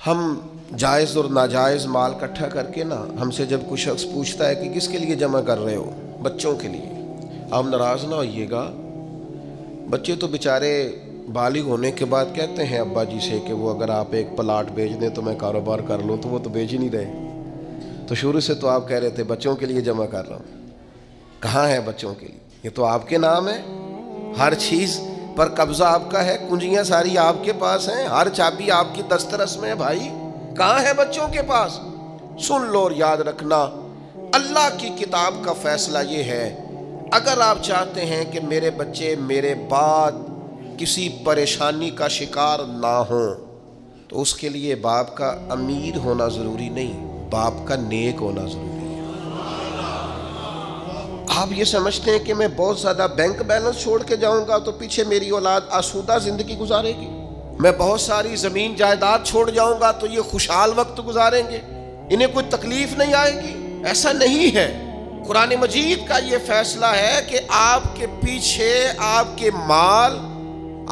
ہم جائز اور ناجائز مال اکٹھا کر کے نا، ہم سے جب کوئی شخص پوچھتا ہے کہ کس کے لیے جمع کر رہے ہو، بچوں کے لیے، آپ ناراض نہ ہوئیے گا۔ بچے تو بیچارے بالغ ہونے کے بعد کہتے ہیں ابا جی سے کہ وہ اگر آپ ایک پلاٹ بیچ دیں تو میں کاروبار کر لوں، تو وہ تو بیچ ہی نہیں رہے۔ تو شروع سے تو آپ کہہ رہے تھے بچوں کے لیے جمع کر رہا ہوں۔ کہاں ہے بچوں کے لیے؟ یہ تو آپ کے نام ہے، ہر چیز پر قبضہ آپ کا ہے، کنجیاں ساری آپ کے پاس ہیں، ہر چابی آپ کی دسترس میں ہے۔ بھائی کہاں ہے بچوں کے پاس؟ سن لو اور یاد رکھنا، اللہ کی کتاب کا فیصلہ یہ ہے، اگر آپ چاہتے ہیں کہ میرے بچے میرے بعد کسی پریشانی کا شکار نہ ہوں، تو اس کے لیے باپ کا امیر ہونا ضروری نہیں، باپ کا نیک ہونا ضروری ہے۔ آپ یہ سمجھتے ہیں کہ میں بہت زیادہ بینک بیلنس چھوڑ کے جاؤں گا تو پیچھے میری اولاد آسودہ زندگی گزارے گی، میں بہت ساری زمین جائیداد چھوڑ جاؤں گا تو یہ خوشحال وقت گزاریں گے، انہیں کوئی تکلیف نہیں آئے گی؟ ایسا نہیں ہے۔ قرآن مجید کا یہ فیصلہ ہے کہ آپ کے پیچھے آپ کے مال،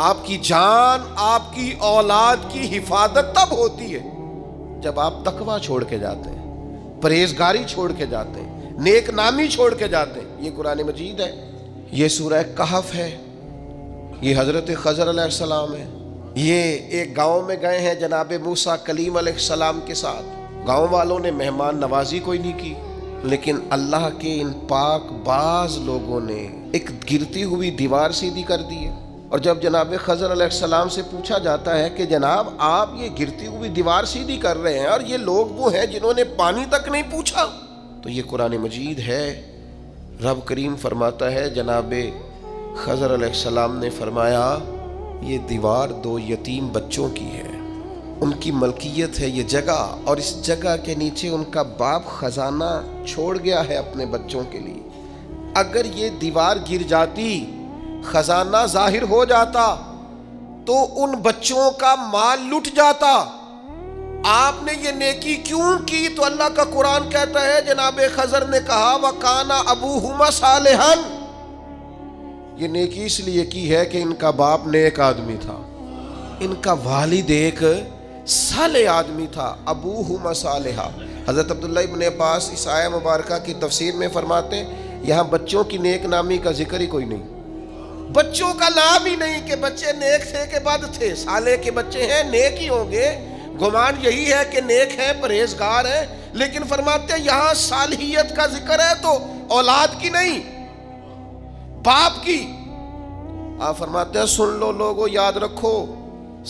آپ کی جان، آپ کی اولاد کی حفاظت تب ہوتی ہے جب آپ تقوی چھوڑ کے جاتے ہیں، پرہیزگاری چھوڑ کے جاتے ہیں، نیک نامی چھوڑ کے جاتے ہیں۔ یہ قرآن مجید ہے، یہ سورہ کہف ہے، یہ حضرت خضر علیہ السلام ہے۔ یہ ایک گاؤں میں گئے ہیں جناب موسیٰ کلیم علیہ السلام کے ساتھ، گاؤں والوں نے مہمان نوازی کوئی نہیں کی، لیکن اللہ کے ان پاک باز لوگوں نے ایک گرتی ہوئی دیوار سیدھی کر دی ہے۔ اور جب جناب خضر علیہ السلام سے پوچھا جاتا ہے کہ جناب آپ یہ گرتی ہوئی دیوار سیدھی کر رہے ہیں اور یہ لوگ وہ ہیں جنہوں نے پانی تک نہیں پوچھا، تو یہ قرآن مجید ہے۔ رب کریم فرماتا ہے جناب خضر علیہ السلام نے فرمایا یہ دیوار دو یتیم بچوں کی ہے، ان کی ملکیت ہے یہ جگہ، اور اس جگہ کے نیچے ان کا باپ خزانہ چھوڑ گیا ہے اپنے بچوں کے لیے۔ اگر یہ دیوار گر جاتی، خزانہ ظاہر ہو جاتا تو ان بچوں کا مال لٹ جاتا۔ آپ نے یہ نیکی کیوں کی؟ تو اللہ کا قرآن کہتا ہے جناب خضر نے کہا وَكَانَ أَبُوهُمَا صَالِحًا، یہ نیکی اس لیے کی ہے کہ ان کا باپ نیک آدمی تھا، ان کا والد ایک صالح آدمی تھا، ابوہما صالحا۔ حضرت عبداللہ ابن عباس اس آیہ مبارکہ کی تفسیر میں فرماتے ہیں یہاں بچوں کی نیک نامی کا ذکر ہی کوئی نہیں، بچوں کا نام ہی نہیں کہ بچے نیک تھے کہ بد تھے، صالح کے بچے ہیں نیک ہی ہوں گے، گمان یہی ہے کہ نیک ہیں، پرہیزگار ہیں، لیکن فرماتے ہیں یہاں صالحیت کا ذکر ہے تو اولاد کی نہیں، باپ کی۔ آپ فرماتے ہیں سن لو لوگو، یاد رکھو،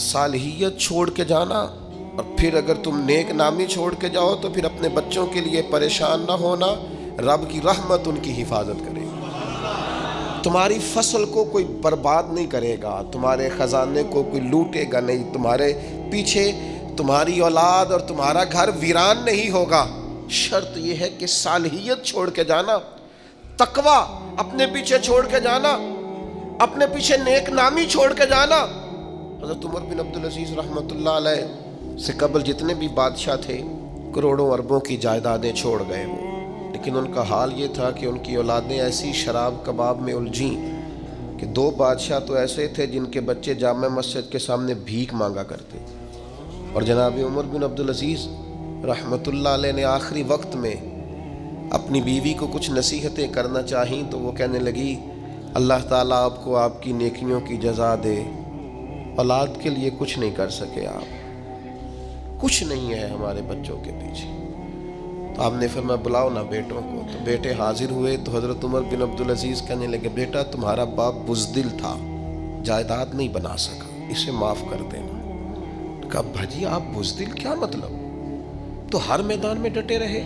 صالحیت چھوڑ کے جانا اور پھر اگر تم نیک نامی چھوڑ کے جاؤ تو پھر اپنے بچوں کے لیے پریشان نہ ہونا، رب کی رحمت ان کی حفاظت کرے گی، تمہاری فصل کو کوئی برباد نہیں کرے گا، تمہارے خزانے کو کوئی لوٹے گا نہیں، تمہارے پیچھے تمہاری اولاد اور تمہارا گھر ویران نہیں ہوگا۔ شرط یہ ہے کہ صالحیت چھوڑ کے جانا، تقوی اپنے پیچھے چھوڑ کے جانا، اپنے پیچھے نیک نامی چھوڑ کے جانا۔ حضرت عمر بن عبدالعزیز رحمۃ اللہ علیہ سے قبل جتنے بھی بادشاہ تھے کروڑوں اربوں کی جائیدادیں چھوڑ گئے وہ، لیکن ان کا حال یہ تھا کہ ان کی اولادیں ایسی شراب کباب میں الجھیں کہ دو بادشاہ تو ایسے تھے جن کے بچے جامع مسجد کے سامنے بھیک مانگا کرتے، اور جناب عمر بن عبدالعزیز رحمۃ اللہ علیہ نے آخری وقت میں اپنی بیوی کو کچھ نصیحتیں کرنا چاہیں تو وہ کہنے لگی اللہ تعالیٰ آپ کو آپ کی نیکیوں کی جزا دے، اولاد کے لیے کچھ نہیں کر سکے آپ، کچھ نہیں ہے ہمارے بچوں کے پیچھے۔ تو آپ نے فرمایا بلاؤ نا بیٹوں کو، تو بیٹے حاضر ہوئے تو حضرت عمر بن عبدالعزیز کہنے لگے بیٹا تمہارا باپ بزدل تھا، جائیداد نہیں بنا سکا، اسے معاف کر دینا۔ کہا بھاجی آپ بزدل کیا مطلب؟ تو ہر میدان میں ڈٹے رہے۔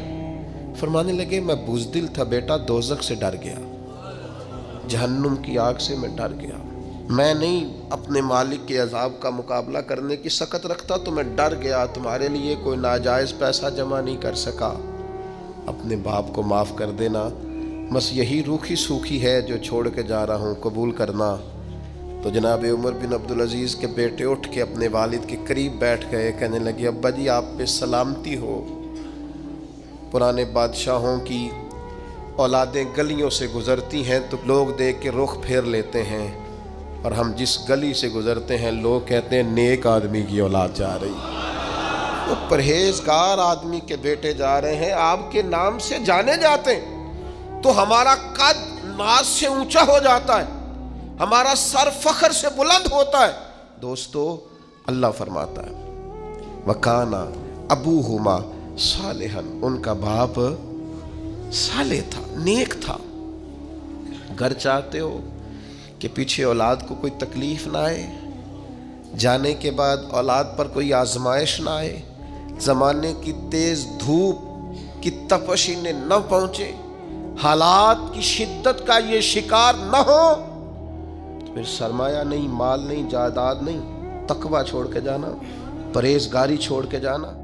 فرمانے لگے میں بزدل تھا بیٹا، دوزخ سے ڈر گیا، جہنم کی آگ سے میں ڈر گیا، میں نہیں اپنے مالک کے عذاب کا مقابلہ کرنے کی سخت رکھتا تو میں ڈر گیا، تمہارے لیے کوئی ناجائز پیسہ جمع نہیں کر سکا، اپنے باپ کو معاف کر دینا، بس یہی روکھی سوکھی ہے جو چھوڑ کے جا رہا ہوں، قبول کرنا۔ تو جناب عمر بن عبدالعزیز کے بیٹے اٹھ کے اپنے والد کے قریب بیٹھ گئے، کہنے لگے ابا جی آپ پہ سلامتی ہو، پرانے بادشاہوں کی اولادیں گلیوں سے گزرتی ہیں تو لوگ دیکھ کے رخ پھیر لیتے ہیں، اور ہم جس گلی سے گزرتے ہیں لوگ کہتے ہیں نیک آدمی کی اولاد جا رہی۔ وہ پرہیزگار آدمی کے بیٹے جا رہے ہیں، آپ کے نام سے جانے جاتے ہیں، تو ہمارا قد ناز سے اونچا ہو جاتا ہے، ہمارا سر فخر سے بلند ہوتا ہے۔ دوستو، اللہ فرماتا ہے وَكَانَ أَبُوهُمَا صَالِحًا، ان کا باپ صالح تھا، نیک تھا۔ گھر چاہتے ہو کہ پیچھے اولاد کو کوئی تکلیف نہ آئے، جانے کے بعد اولاد پر کوئی آزمائش نہ آئے، زمانے کی تیز دھوپ کی تپش انہیں نہ پہنچے، حالات کی شدت کا یہ شکار نہ ہو، تو پھر سرمایہ نہیں، مال نہیں، جائیداد نہیں، تقویٰ چھوڑ کے جانا، پرہیزگاری چھوڑ کے جانا۔